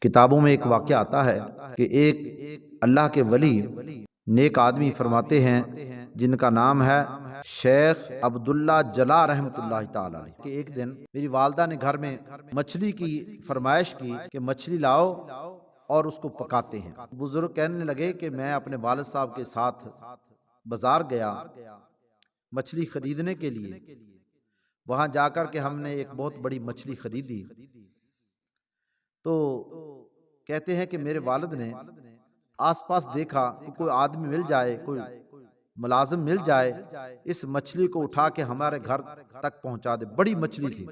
کتابوں میں ایک واقعہ آتا ہے کہ ایک اللہ کے ولی نیک آدمی فرماتے ہیں جن کا نام ہے شیخ عبداللہ جلا رحمۃ اللہ تعالی علیہ، کہ ایک دن میری والدہ نے گھر میں مچھلی کی فرمائش کی کہ مچھلی لاؤ اور اس کو پکاتے ہیں۔ بزرگ کہنے لگے کہ میں اپنے والد صاحب کے ساتھ بازار گیا مچھلی خریدنے کے لیے۔ وہاں جا کر کے ہم نے ایک بہت بڑی مچھلی خریدی تو کہتے ہیں کہ میرے والد نے آس پاس دیکھا کہ کوئی آدمی مل جائے، کوئی ملازم مل جائے، اس مچھلی کو اٹھا کے ہمارے گھر تک پہنچا دے۔ بڑی مچھلی تھی۔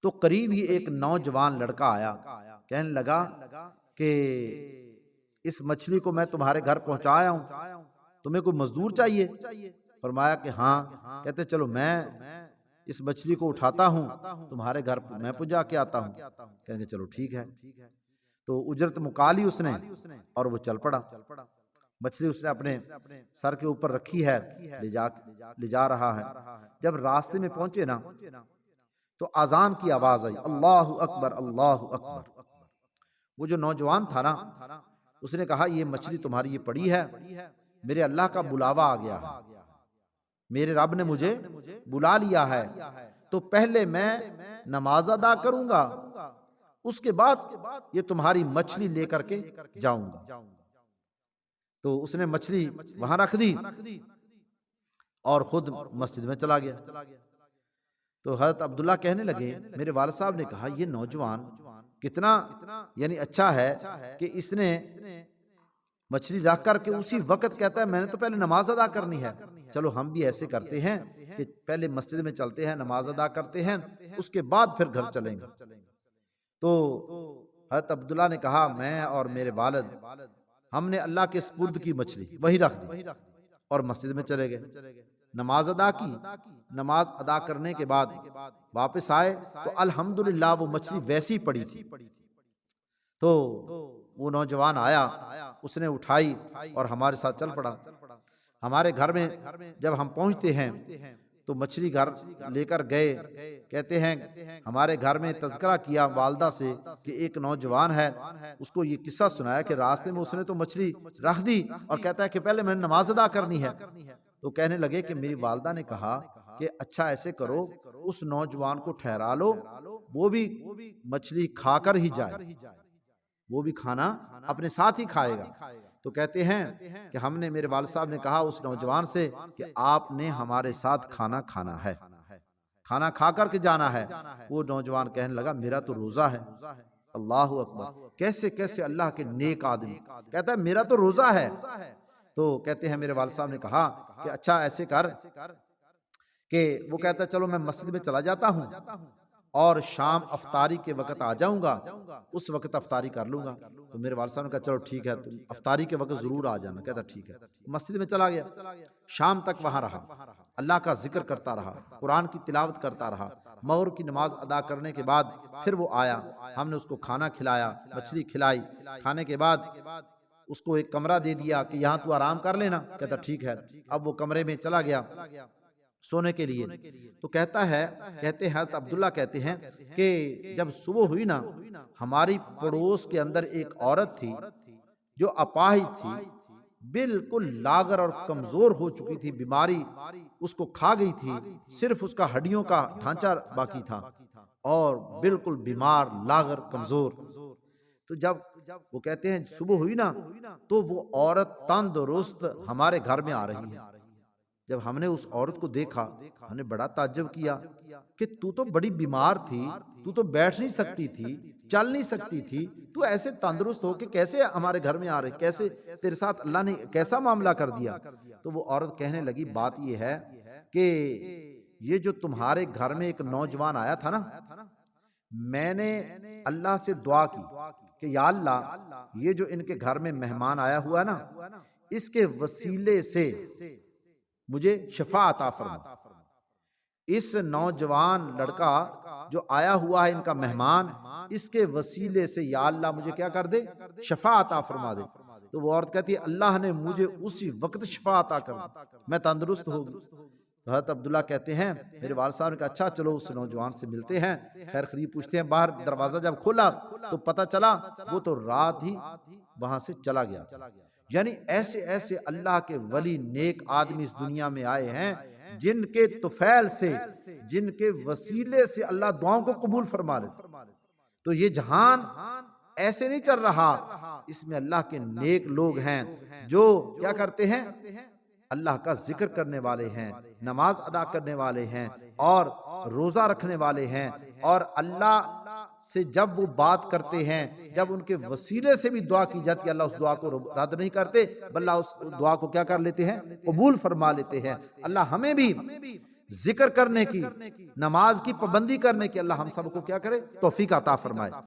تو قریب ہی ایک نوجوان لڑکا آیا، کہنے لگا کہ اس مچھلی کو میں تمہارے گھر پہنچایا ہوں، تمہیں کوئی مزدور چاہیے؟ فرمایا کہ ہاں۔ کہتے چلو میں اس مچھلی کو اٹھاتا ہوں، تمہارے گھر میں پہنچا کے آتا ہوں۔ کہیں گے چلو ٹھیک ہے۔ تو اجرت مکا لی اس نے اور وہ چل پڑا۔ مچھلی اس نے اپنے سر کے اوپر رکھی ہے، لے جا رہا ہے۔ جب راستے میں پہنچے نا تو اذان کی آواز آئی، اللہ اکبر اللہ اکبر۔ وہ جو نوجوان تھا نا اس نے کہا یہ مچھلی تمہاری یہ پڑی ہے، میرے اللہ کا بلاوا آ گیا ہے، میرے رب نے مجھے بلا لیا ہے، تو پہلے میں نماز ادا کروں گا، اس کے بعد یہ تمہاری مچھلی لے کر کے جاؤں گا۔ تو اس نے مچھلی وہاں رکھ دی اور خود مسجد میں چلا گیا۔ تو حضرت عبداللہ کہنے لگے میرے والد صاحب نے کہا یہ نوجوان کتنا یعنی اچھا ہے کہ اس نے مچھلی رکھ کر کے اسی وقت کہتا ہے میں نے تو پہلے نماز ادا کرنی ہے، چلو ہم بھی ایسے کرتے ہیں کہ پہلے مسجد میں چلتے ہیں، نماز ادا کرتے ہیں، اس کے بعد پھر گھر چلیں گے۔ تو حضرت عبداللہ نے کہا میں اور میرے والد ہم نے اللہ کے سپرد کی مچھلی وہی رکھ دی اور مسجد میں چلے گئے، نماز ادا کی۔ نماز ادا کرنے کے بعد واپس آئے تو الحمدللہ وہ مچھلی ویسی پڑی تھی۔ تو وہ نوجوان آیا، اس نے اٹھائی اور ہمارے ساتھ چل پڑا۔ ہمارے گھر میں جب ہم پہنچتے ہیں تو مچھلی گھر لے کر گئے، کہتے ہیں ہمارے گھر میں تذکرہ کیا والدہ سے کہ ایک نوجوان ہے، اس کو یہ قصہ سنایا کہ راستے میں اس نے تو مچھلی رکھ دی اور کہتا ہے کہ پہلے میں نے نماز ادا کرنی ہے۔ تو کہنے لگے کہ میری والدہ نے کہا کہ اچھا ایسے کرو اس نوجوان کو ٹھہرا لو، وہ بھی مچھلی کھا کر ہی جائے، وہ بھی کھانا اپنے ساتھ ہی کھائے گا۔ تو کہتے ہیں کہ ہم نے میرے والد صاحب نے کہا اس نوجوان سے کہ آپ نے ہمارے ساتھ کھانا کھانا ہے، کھانا کھا کر کے جانا ہے۔ وہ نوجوان کہنے لگا میرا تو روزہ ہے۔ اللہ اکبر، کیسے کیسے اللہ کے نیک آدمی، کہتا ہے میرا تو روزہ ہے۔ تو کہتے ہیں میرے والد صاحب نے کہا کہ اچھا ایسے کر کہ وہ کہتا ہے چلو میں مسجد میں چلا جاتا ہوں اور شام افطاری کے وقت آ جاؤں گا، اس وقت افطاری کر لوں گا۔ تو میرے والد صاحب نے کہا چلو ٹھیک ہے، تم افطاری کے وقت ضرور آ جانا۔ کہتا ٹھیک ہے۔ مسجد میں چلا گیا، شام تک وہاں رہا، اللہ کا ذکر کرتا رہا، قرآن کی تلاوت کرتا رہا۔ مغرب کی نماز ادا کرنے کے بعد پھر وہ آیا، ہم نے اس کو کھانا کھلایا، مچھلی کھلائی۔ کھانے کے بعد اس کو ایک کمرہ دے دیا کہ یہاں تو آرام کر لینا۔ کہتا ٹھیک ہے۔ اب وہ کمرے میں چلا گیا سونے کے لیے۔ تو کہتے ہیں حضرت عبداللہ کہتے ہیں کہ جب صبح ہوئی نا، ہماری پڑوس کے اندر ایک عورت تھی جو اپاہج تھی، بالکل لاغر اور کمزور ہو چکی تھی، بیماری اس کو کھا گئی تھی، صرف اس کا ہڈیوں کا ڈھانچہ باقی تھا اور بالکل بیمار لاغر کمزور۔ تو جب وہ کہتے ہیں صبح ہوئی نا تو وہ عورت تندرست ہمارے گھر میں آ رہی ہے۔ جب ہم نے اس عورت کو دیکھا ہم نے بڑا تعجب کیا کہ تو بڑی بیمار تھی، تو بیٹھ نہیں سکتی تھی، چل نہیں سکتی تھی، تو ایسے تندرست ہو کے کیسے ہمارے گھر میں آ رہی، کیسے تیرے ساتھ اللہ نے کیسا معاملہ کر دیا؟ تو وہ عورت کہنے لگی بات یہ ہے کہ یہ جو تمہارے گھر میں ایک نوجوان آیا تھا نا، میں نے اللہ سے دعا کی کہ یا اللہ یہ جو ان کے گھر میں مہمان آیا ہوا نا، اس کے وسیلے سے مجھے شفا عطا فرما۔ اس نوجوان لڑکا جو آیا ہوا ہے ان کا مہمان، اس کے وسیلے سے یا اللہ مجھے کیا کر دے، شفا عطا فرما دے۔ تو وہ عورت کہتی ہے اللہ نے مجھے اسی وقت شفا عطا کر دی، میں تندرست ہو گئی۔ تو حضرت عبداللہ کہتے ہیں میرے والد صاحب نے کہا اچھا چلو اس نوجوان سے ملتے ہیں، خیر خرید پوچھتے ہیں۔ باہر دروازہ جب کھولا تو پتہ چلا وہ تو رات ہی وہاں سے چلا گیا۔ یعنی ایسے ایسے اللہ کے ولی نیک آدمی اس دنیا میں آئے ہیں جن کے طفیل سے، جن کے وسیلے سے اللہ دعاؤں کو قبول فرما لیتے۔ تو یہ جہان ایسے نہیں چل رہا، اس میں اللہ کے نیک لوگ ہیں جو کیا کرتے ہیں، اللہ کا ذکر کرنے والے ہیں، نماز ادا کرنے والے ہیں اور روزہ رکھنے والے ہیں، اور اللہ سے جب وہ بات کرتے ہیں، جب ان کے وسیلے سے بھی دعا کی جاتی ہے، اللہ اس دعا کو رد نہیں کرتے بلکہ اس دعا کو کیا کر لیتے ہیں، قبول فرما لیتے ہیں۔ اللہ ہمیں بھی ذکر کرنے کی، نماز کی پابندی کرنے کی اللہ ہم سب کو کیا کرے، توفیق عطا فرمائے۔